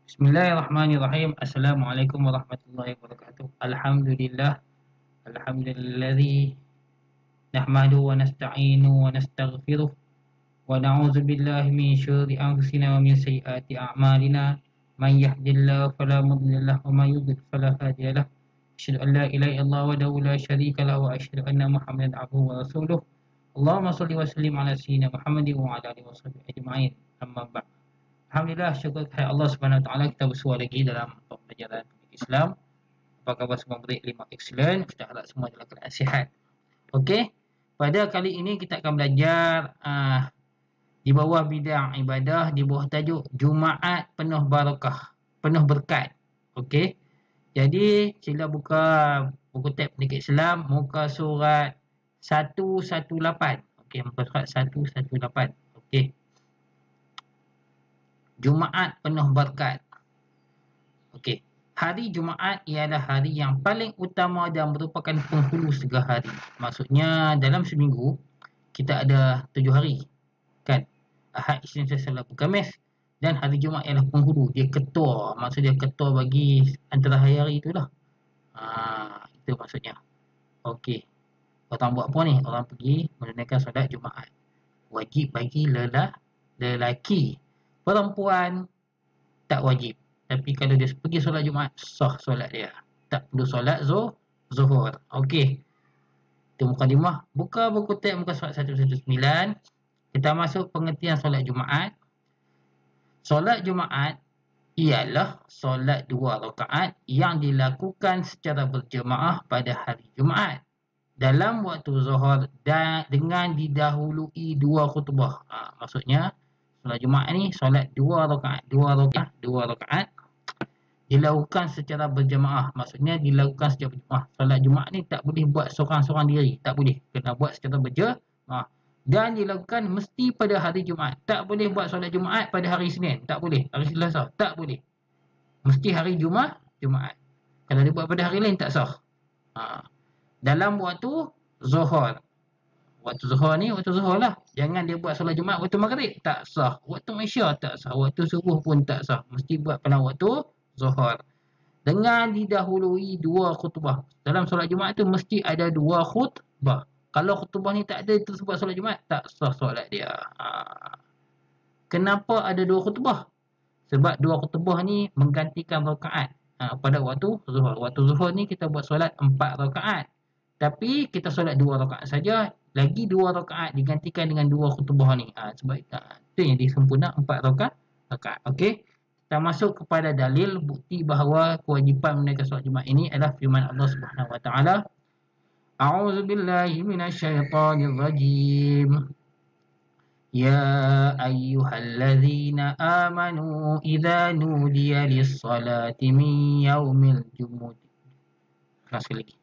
Bismillahirrahmanirrahim. Assalamualaikum warahmatullahi wabarakatuh. Alhamdulillah. Alhamdulilladzi nahmadu wa nasta'inu wa nastaghfiruh wa na'udzu billahi min syururi anfusina wa min sayyiati a'malina. Man yahdihillahu fala mudilla lahu wa man yudlil fala hadiya lahu. Asyhadu an la ilaha illallah wahdahu la syarika lahu wa asyhadu anna Muhammadan abduhu wa rasuluh. Allahumma shalli wa sallim ala sayyidina Muhammadin wa ala alihi washabihi ajma'in. Amma ba'd. Alhamdulillah, syukur kepada Allah Subhanahu Wa Taala, kita bersua lagi dalam pembelajaran Islam. Apa khabar semua murid 5 excellent? Kita harap semua dalam keadaan sihat. Okey, pada kali ini kita akan belajar di bawah bidang ibadah, di bawah tajuk Jumaat penuh barakah, penuh berkat. Okey, jadi sila buka buku tab pendidikan Islam, muka surat 118. Okey, muka surat 118. Okey, Jumaat penuh berkat. Okey, hari Jumaat ialah hari yang paling utama dan merupakan penghulu segala hari. Maksudnya dalam seminggu kita ada 7 hari, kan? Ahad, Isnin, Selasa, Rabu, Khamis, dan hari Jumaat ialah penghulu. Dia ketua, maksudnya ketua bagi antara hari-hari itulah. Itu maksudnya. Okey, orang buat apa ni? Orang pergi menunaikan solat Jumaat. Wajib bagi lelaki. Perempuan tak wajib. Tapi kalau dia pergi solat Jumaat, sah solat dia. Tak perlu solat zuhur. Okey, itu mukadimah. Buka buku tab muka surat 119. Kita masuk pengertian solat Jumaat. Solat Jumaat ialah solat 2 rakaat yang dilakukan secara berjemaah pada hari Jumaat dalam waktu zuhur dan dengan didahului 2 khutbah. Maksudnya solat Jumaat ni solat 2 rakaat dilakukan secara berjemaah. Maksudnya dilakukan secara berjemaah. Solat Jumaat ni tak boleh buat seorang-seorang diri, tak boleh. Kena buat secara berjemaah. Dan dilakukan mesti pada hari Jumaat. Tak boleh buat solat Jumaat pada hari Senin, tak boleh. Hari Selasa, tak boleh. Mesti hari Jumaat. Kalau dia buat pada hari lain tak sah. Dalam waktu zuhur. Waktu zuhur ni waktu zuhur lah. Jangan dia buat solat Jumaat waktu maghrib, tak sah. Waktu Isya tak sah. Waktu subuh pun tak sah. Mesti buat pada waktu zuhur. Dengan didahului 2 khutbah. Dalam solat Jumaat tu mesti ada 2 khutbah. Kalau khutbah ni tak ada terus buat solat Jumaat, tak sah solat dia. Kenapa ada 2 khutbah? Sebab 2 khutbah ni menggantikan rakaat pada waktu zuhur. Waktu zuhur ni kita buat solat 4 rakaat. Tapi kita solat 2 rakaat saja. Lagi 2 rakaat digantikan dengan 2 khutbah ni. Sebab itu yang disempurna 4 rakaat. Okey. Kita masuk kepada dalil bukti bahawa kewajipan menunaikan solat Jumaat ini adalah firman Allah Subhanahu Wa Taala. A'udzubillahi minasyaitonirrajim. Ya ayyuhallazina amanu idza nudiya lis-salati min yaumil jumu'ati. Sekali lagi.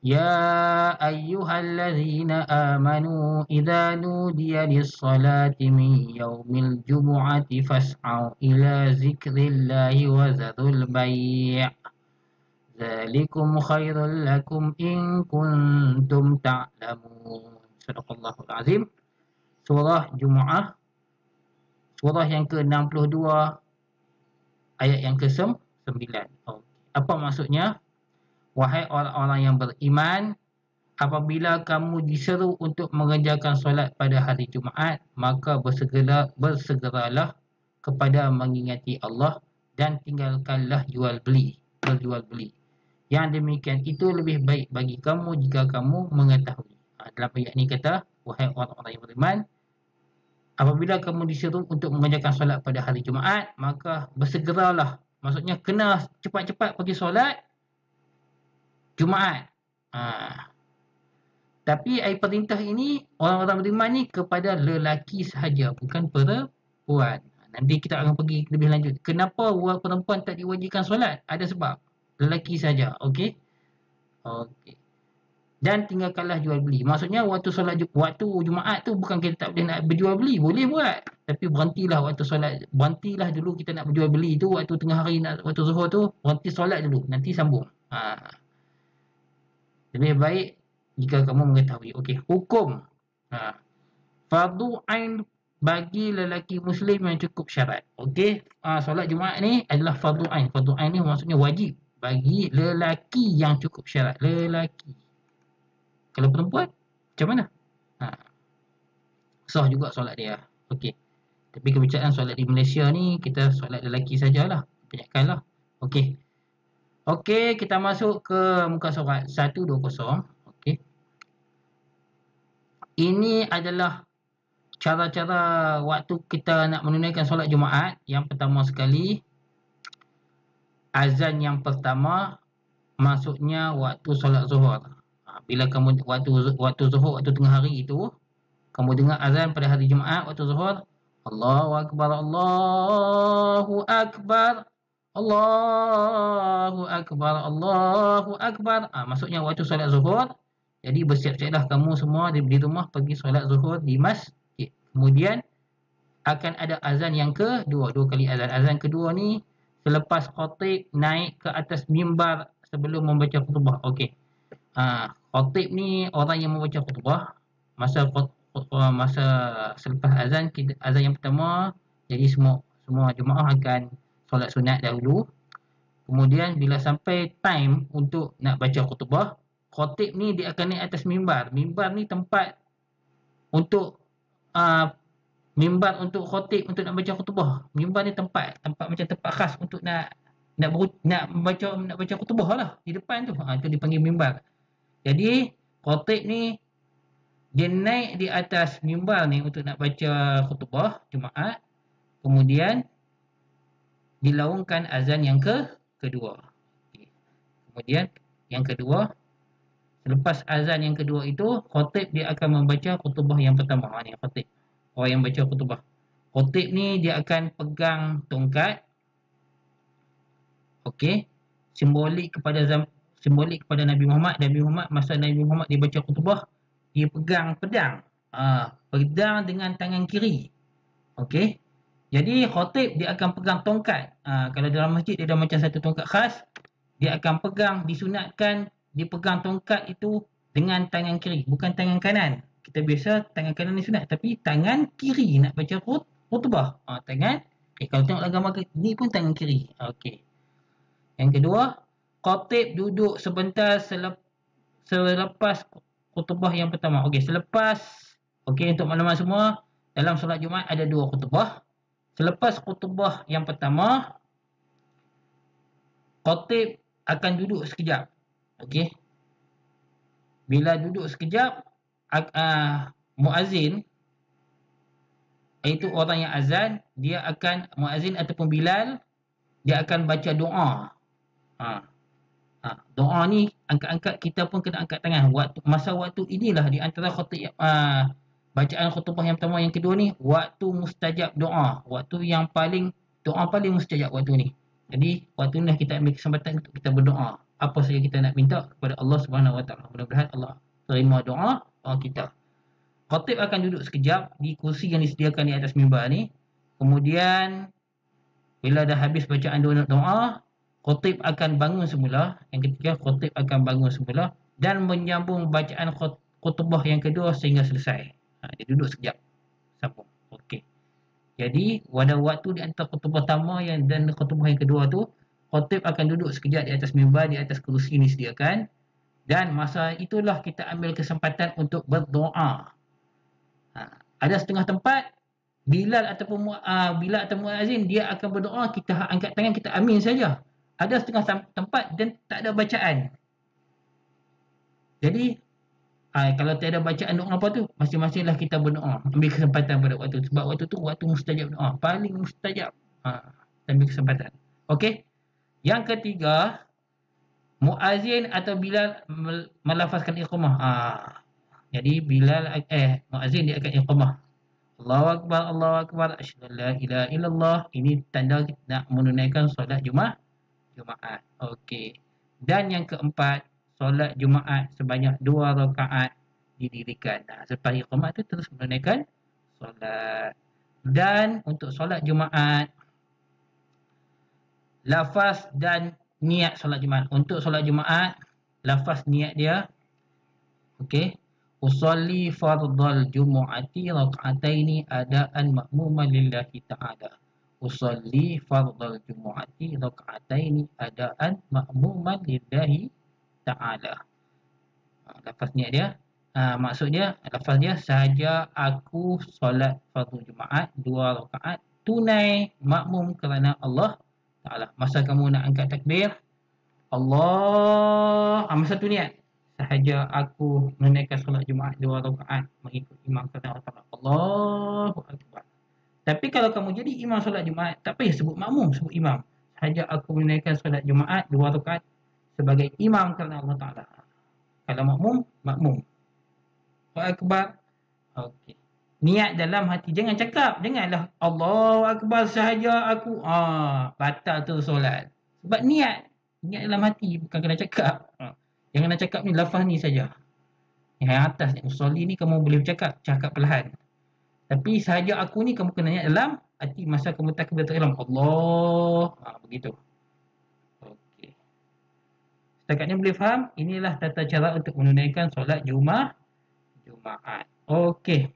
Ya ayyuhallazina amanu idza nudiya lis-salati min yaumil jumu'ati fas'au ila zikrillahi wa zarul bai'. Dzalikum khairul lakum in kuntum ta'lamun. Sadaqallahul azim. Surah Jumu'ah, surah yang ke-62, ayat yang ke-9. Apa maksudnya? Wahai orang-orang yang beriman, apabila kamu diseru untuk mengerjakan solat pada hari Jumaat, maka bersegeralah kepada mengingati Allah dan tinggalkanlah berjual beli. Yang demikian itu lebih baik bagi kamu jika kamu mengetahui. Dalam ayat ini kata, wahai orang-orang yang beriman, apabila kamu disuruh untuk mengerjakan solat pada hari Jumaat, maka bersegeralah. Maksudnya kena cepat-cepat pergi solat Jumaat. Tapi perintah ini orang-orang beriman ni kepada lelaki sahaja, bukan perempuan. Nanti kita akan pergi lebih lanjut. Kenapa orang perempuan tak diwajibkan solat? Ada sebab. Lelaki sahaja. Okey. Dan tinggalkanlah jual beli. Maksudnya waktu Jumaat tu bukan kita tak boleh nak berjual beli, boleh buat. Tapi berhentilah waktu solat. Berhentilah dulu kita nak berjual beli tu waktu tengah hari, waktu zuhur tu, berhenti solat dulu, nanti sambung. Lebih baik jika kamu mengetahui. Okey, hukum. Fardu ain bagi lelaki Muslim yang cukup syarat. Okey, solat Jumaat ni adalah fardu ain. Fardu ain ni maksudnya wajib bagi lelaki yang cukup syarat. Lelaki. Kalau perempuan, macam mana? Ha, sah juga solat dia. Okey. Tapi kebiasaan solat di Malaysia ni, kita solat lelaki sajalah. Kebanyakan lah. Okey. Okey, kita masuk ke muka surat 120. Okey. Ini adalah cara-cara waktu kita nak menunaikan solat Jumaat. Yang pertama sekali, azan yang pertama maksudnya waktu solat Zuhur. Bila kamu waktu Zuhur, waktu tengah hari itu, kamu dengar azan pada hari Jumaat waktu Zuhur, Allahu Akbar, Allahu Akbar, Allahu Akbar, Allahu Akbar. Maksudnya waktu solat Zuhur. Jadi bersiap-siaplah kamu semua di rumah pergi solat Zuhur di masjid. Kemudian akan ada azan yang kedua, 2 kali azan. Azan kedua ni selepas khatib naik ke atas mimbar sebelum membaca khutbah. Okey. Khatib ni orang yang membaca khutbah. Masa selepas azan, azan yang pertama, jadi semua jemaah akan solat sunat dahulu. Kemudian bila sampai time untuk nak baca khutbah, khatib ni dia akan naik atas mimbar. Mimbar ni tempat untuk mimbar untuk khatib untuk nak baca khutbah. Mimbar ni tempat macam tempat khas untuk nak baca khutbah lah di depan tu. Itu dipanggil mimbar. Jadi khatib ni dia naik di atas mimbar ni untuk nak baca khutbah Jumaat. Kemudian dilaungkan azan yang kedua. Kemudian yang kedua, selepas azan yang kedua itu, khatib dia akan membaca khutbah yang pertama. Ni khatib, orang yang baca khutbah. Khatib ni dia akan pegang tongkat. Okey, simbolik kepada Nabi Muhammad. Nabi Muhammad, masa Nabi Muhammad dia baca khutbah, dia pegang pedang. Pedang dengan tangan kiri. Okey. Jadi khatib dia akan pegang tongkat. Kalau dalam masjid dia ada macam satu tongkat khas, dia akan pegang, disunatkan dia pegang tongkat itu dengan tangan kiri, bukan tangan kanan. Kita biasa tangan kanan ni sunat, tapi tangan kiri nak baca khutbah. Kalau tengok agama ni pun tangan kiri. Okey. Yang kedua, khatib duduk sebentar selepas khutbah yang pertama. Okey, untuk maklumat semua, dalam solat Jumaat ada 2 khutbah. Selepas khutbah yang pertama, khatib akan duduk sekejap. Okey. Bila duduk sekejap, muazzin, iaitu orang yang azan, muazzin ataupun Bilal, dia akan baca doa. Doa ni angkat-angkat, kita pun kena angkat tangan. Masa waktu inilah di antara khatib bacaan khutbah yang pertama yang kedua ni, waktu mustajab doa. Doa paling mustajab waktu ni. Jadi waktu ni kita ambil kesempatan untuk kita berdoa. Apa saja kita nak minta kepada Allah Subhanahu Wa Taala. Mudah-mudahan Allah terima doa kita. Khatib akan duduk sekejap di kursi yang disediakan di atas mimbar ni. Kemudian bila dah habis bacaan doa, khatib akan bangun semula. Yang ketiga, khatib akan bangun semula dan menyambung bacaan khutbah yang kedua sehingga selesai. Dia duduk sekejap, sambung. Okey. Jadi pada waktu di antara khutbah pertama dan khutbah yang kedua tu, khatib akan duduk sekejap di atas mimbar, di atas kerusi ini disediakan. Dan masa itulah kita ambil kesempatan untuk berdoa. Ada setengah tempat, Bilal atau muazzin dia akan berdoa, kita angkat tangan, kita amin saja. Ada setengah tempat dan tak ada bacaan. Jadi kalau tiada bacaan doa apa tu, masing-masinglah kita berdoa. Ambil kesempatan pada waktu tu. Sebab waktu tu waktu mustajab doa, paling mustajab. Ambil kesempatan. Okey. Yang ketiga, muazzin atau Bilal melafazkan iqamah. Jadi muazzin dia akan iqamah. Allahu Akbar, Allahu Akbar, asyhadu an la ilaha illallah. Ini tanda kita nak menunaikan solat Jumaat. Okey. Dan yang keempat, solat Jumaat sebanyak 2 rakaat didirikan. Selepas iqamah tu terus menunaikan solat. Dan untuk solat Jumaat, lafaz dan niat solat Jumaat. Untuk solat Jumaat, lafaz niat dia, okey. Usalli fardal jumu'ati raka'ataini adaan ma'muman lillahi ta'ala. Usalli fardal jumu'ati raka'ataini adaan ma'muman lillahi ta'ala. Lafaz niat dia, maksud dia, lafaz dia, sahaja aku solat fardu Jumaat 2 rakaat tunai makmum kerana Allah Ta'ala. Masa kamu nak angkat takbir, Allah, masa tu niat, sahaja aku menunaikan solat Jumaat 2 rakaat mengikut imam kerana Allah Ta'ala. Allahu Akbar. Tapi kalau kamu jadi imam solat Jumaat, tak payah sebut makmum, sebut imam. Sahaja aku menunaikan solat Jumaat 2 rakaat sebagai imam kerana Allah Ta'ala. Kalau makmum, makmum. Allahu Akbar. Okey. Niat dalam hati. Jangan cakap. Janganlah Allahu Akbar sahaja aku. Batal tu solat. Sebab niat. Niat dalam hati. Bukan kena cakap. Yang kena cakap ni lafaz ni saja. Yang atas ni. Usolli ni kamu boleh bercakap. Cakap perlahan. Tapi sahaja aku ni kamu kena niat dalam hati. Masa kamu takbir dalam Allah. Begitu. Okey. Setakat ni boleh faham? Inilah tata cara untuk menunaikan solat Jumaat. Okey.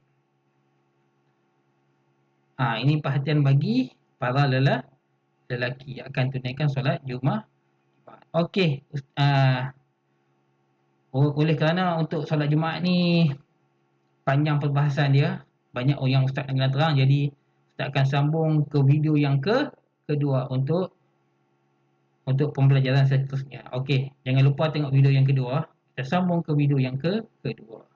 Ini perhatian bagi para lelaki yang akan tunaikan solat Jumaat. Okey. Oleh kerana untuk solat Jumaat ni panjang perbahasan dia, banyak yang Ustaz nak terang, jadi Ustaz akan sambung ke video yang kedua untuk pembelajaran seterusnya. Okey, jangan lupa tengok video yang kedua. Kita sambung ke video yang kedua.